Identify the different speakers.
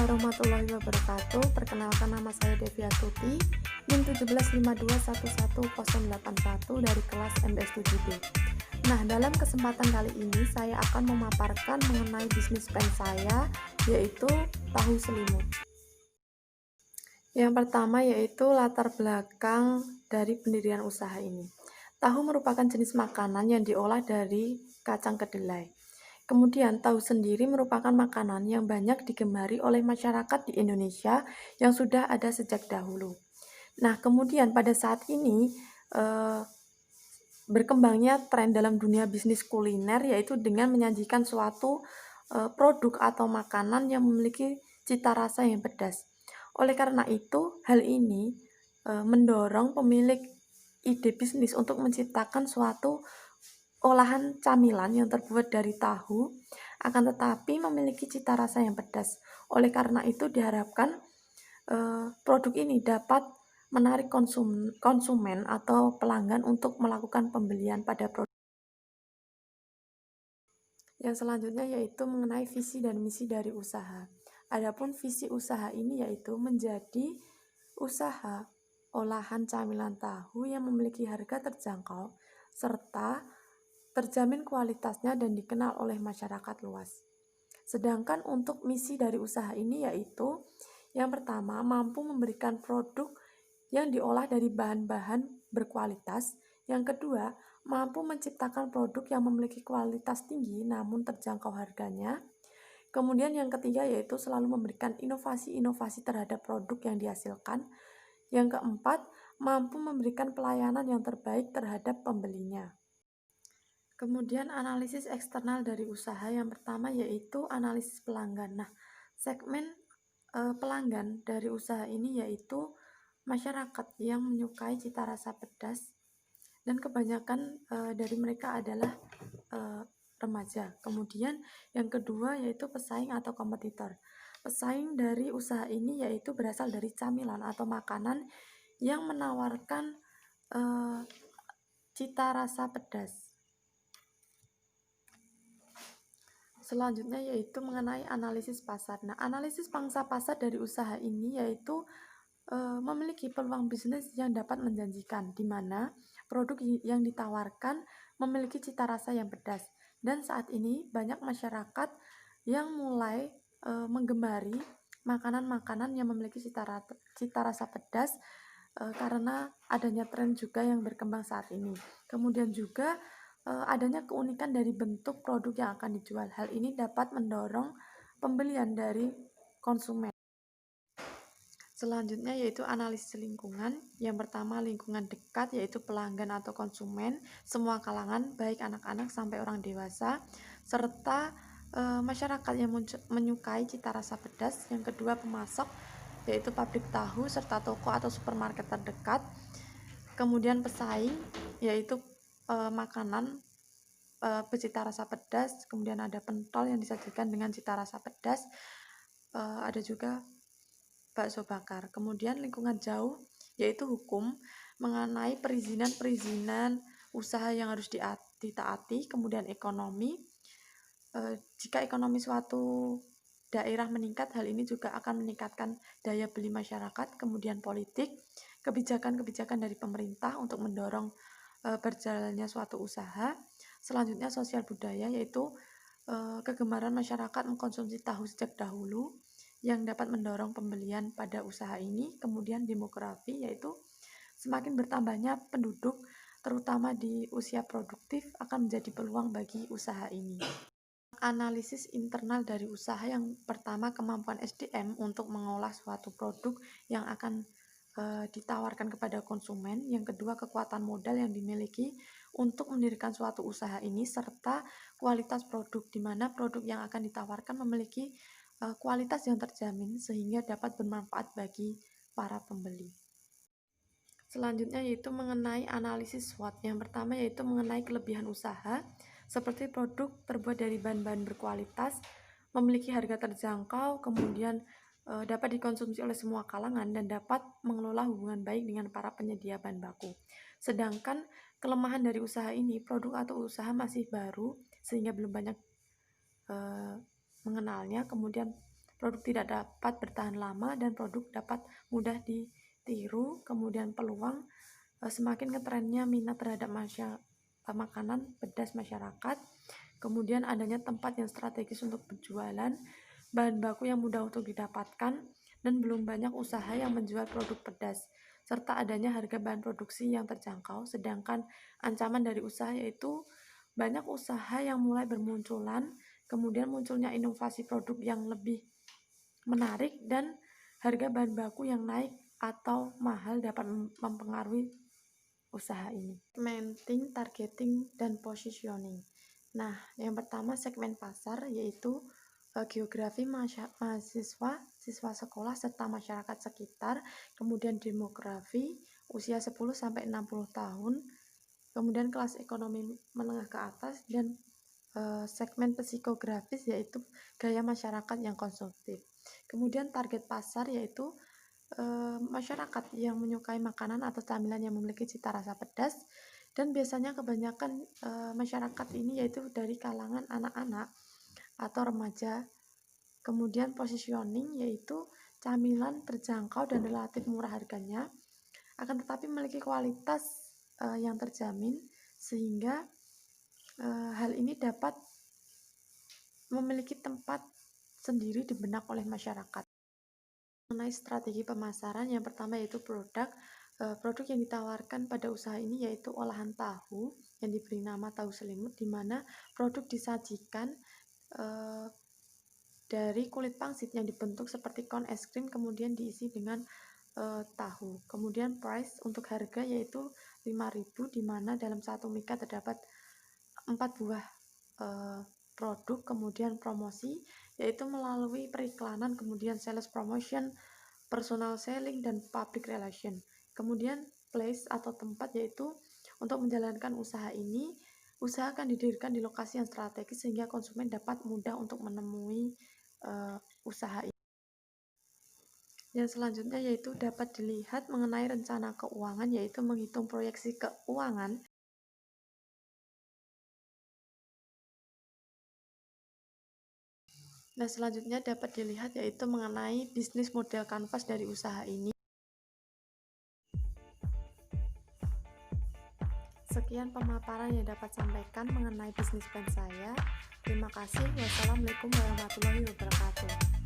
Speaker 1: warahmatullahi wabarakatuh. Perkenalkan, nama saya Devi Astuti, NIM 1752111081 dari kelas MBS 7D. Nah, dalam kesempatan kali ini saya akan memaparkan mengenai bisnis plan saya, yaitu tahu selimut. Yang pertama yaitu latar belakang dari pendirian usaha ini. Tahu merupakan jenis makanan yang diolah dari kacang kedelai. Kemudian tahu sendiri merupakan makanan yang banyak digemari oleh masyarakat di Indonesia yang sudah ada sejak dahulu. Nah, kemudian pada saat ini berkembangnya tren dalam dunia bisnis kuliner, yaitu dengan menyajikan suatu produk atau makanan yang memiliki cita rasa yang pedas. Oleh karena itu, hal ini mendorong pemilik ide bisnis untuk menciptakan suatu olahan camilan yang terbuat dari tahu, akan tetapi memiliki cita rasa yang pedas. Oleh karena itu diharapkan produk ini dapat menarik konsumen atau pelanggan untuk melakukan pembelian pada produk. Yang selanjutnya yaitu mengenai visi dan misi dari usaha. Adapun visi usaha ini yaitu menjadi usaha olahan camilan tahu yang memiliki harga terjangkau serta terjamin kualitasnya dan dikenal oleh masyarakat luas. Sedangkan untuk misi dari usaha ini yaitu yang pertama, mampu memberikan produk yang diolah dari bahan-bahan berkualitas. Yang kedua, mampu menciptakan produk yang memiliki kualitas tinggi namun terjangkau harganya. Kemudian yang ketiga yaitu selalu memberikan inovasi-inovasi terhadap produk yang dihasilkan. Yang keempat, mampu memberikan pelayanan yang terbaik terhadap pembelinya. Kemudian analisis eksternal dari usaha yang pertama yaitu analisis pelanggan. Nah, segmen pelanggan dari usaha ini yaitu masyarakat yang menyukai cita rasa pedas dan kebanyakan dari mereka adalah remaja. Kemudian yang kedua yaitu pesaing atau kompetitor. Pesaing dari usaha ini yaitu berasal dari camilan atau makanan yang menawarkan cita rasa pedas. Selanjutnya yaitu mengenai analisis pasar. Nah, analisis pangsa pasar dari usaha ini yaitu memiliki peluang bisnis yang dapat menjanjikan, di mana produk yang ditawarkan memiliki cita rasa yang pedas. Dan saat ini banyak masyarakat yang mulai menggemari makanan-makanan yang memiliki cita rasa pedas karena adanya tren juga yang berkembang saat ini. Kemudian juga adanya keunikan dari bentuk produk yang akan dijual. Hal ini dapat mendorong pembelian dari konsumen. Selanjutnya yaitu analisis lingkungan. Yang pertama lingkungan dekat yaitu pelanggan atau konsumen, semua kalangan baik anak-anak sampai orang dewasa, serta masyarakat yang menyukai cita rasa pedas. Yang kedua pemasok yaitu pabrik tahu serta toko atau supermarket terdekat. Kemudian pesaing yaitu makanan bercita rasa pedas, kemudian ada pentol yang disajikan dengan cita rasa pedas, ada juga bakso bakar. Kemudian lingkungan jauh yaitu hukum mengenai perizinan usaha yang harus ditaati. Kemudian ekonomi, jika ekonomi suatu daerah meningkat, hal ini juga akan meningkatkan daya beli masyarakat. Kemudian politik, kebijakan-kebijakan dari pemerintah untuk mendorong berjalannya suatu usaha. Selanjutnya sosial budaya yaitu kegemaran masyarakat mengkonsumsi tahu sejak dahulu yang dapat mendorong pembelian pada usaha ini. Kemudian demografi yaitu semakin bertambahnya penduduk terutama di usia produktif akan menjadi peluang bagi usaha ini. Analisis internal dari usaha yang pertama kemampuan SDM untuk mengolah suatu produk yang akan ditawarkan kepada konsumen. Yang kedua kekuatan modal yang dimiliki untuk mendirikan suatu usaha ini serta kualitas produk, di mana produk yang akan ditawarkan memiliki kualitas yang terjamin sehingga dapat bermanfaat bagi para pembeli. Selanjutnya yaitu mengenai analisis SWOT. Yang pertama yaitu mengenai kelebihan usaha seperti produk terbuat dari bahan-bahan berkualitas, memiliki harga terjangkau, kemudian dapat dikonsumsi oleh semua kalangan dan dapat mengelola hubungan baik dengan para penyedia bahan baku. Sedangkan kelemahan dari usaha ini, produk atau usaha masih baru sehingga belum banyak mengenalnya. Kemudian produk tidak dapat bertahan lama, dan produk dapat mudah ditiru. Kemudian peluang, semakin ngetrennya minat terhadap makanan pedas masyarakat. Kemudian adanya tempat yang strategis untuk berjualan, bahan baku yang mudah untuk didapatkan, dan belum banyak usaha yang menjual produk pedas, serta adanya harga bahan produksi yang terjangkau. Sedangkan ancaman dari usaha yaitu banyak usaha yang mulai bermunculan, kemudian munculnya inovasi produk yang lebih menarik, dan harga bahan baku yang naik atau mahal dapat mempengaruhi usaha ini. Segmenting, targeting, dan positioning. Nah, yang pertama segmen pasar yaitu geografi mahasiswa, siswa sekolah, serta masyarakat sekitar. Kemudian demografi, usia 10-60 tahun. Kemudian kelas ekonomi menengah ke atas, dan segmen psikografis yaitu gaya masyarakat yang konsumtif. Kemudian target pasar yaitu masyarakat yang menyukai makanan atau camilan yang memiliki cita rasa pedas, dan biasanya kebanyakan masyarakat ini yaitu dari kalangan anak-anak atau remaja. Kemudian positioning yaitu camilan terjangkau dan relatif murah harganya, akan tetapi memiliki kualitas yang terjamin, sehingga hal ini dapat memiliki tempat sendiri di benak oleh masyarakat. Mengenai strategi pemasaran, yang pertama yaitu produk yang ditawarkan pada usaha ini yaitu olahan tahu yang diberi nama tahu selimut, di mana produk disajikan dari kulit pangsit yang dibentuk seperti kon es krim, kemudian diisi dengan tahu. Kemudian price untuk harga yaitu 5.000, di mana dalam satu mika terdapat 4 buah produk. Kemudian promosi yaitu melalui periklanan, kemudian sales promotion, personal selling, dan public relation. Kemudian place atau tempat yaitu untuk menjalankan usaha ini, usaha akan didirikan di lokasi yang strategis sehingga konsumen dapat mudah untuk menemui usaha ini. Yang selanjutnya yaitu dapat dilihat mengenai rencana keuangan, yaitu menghitung proyeksi keuangan. Nah, selanjutnya dapat dilihat yaitu mengenai bisnis model kanvas dari usaha ini. Sekian pemaparan yang dapat sampaikan mengenai bisnis plan saya. Terima kasih. Wassalamualaikum warahmatullahi wabarakatuh.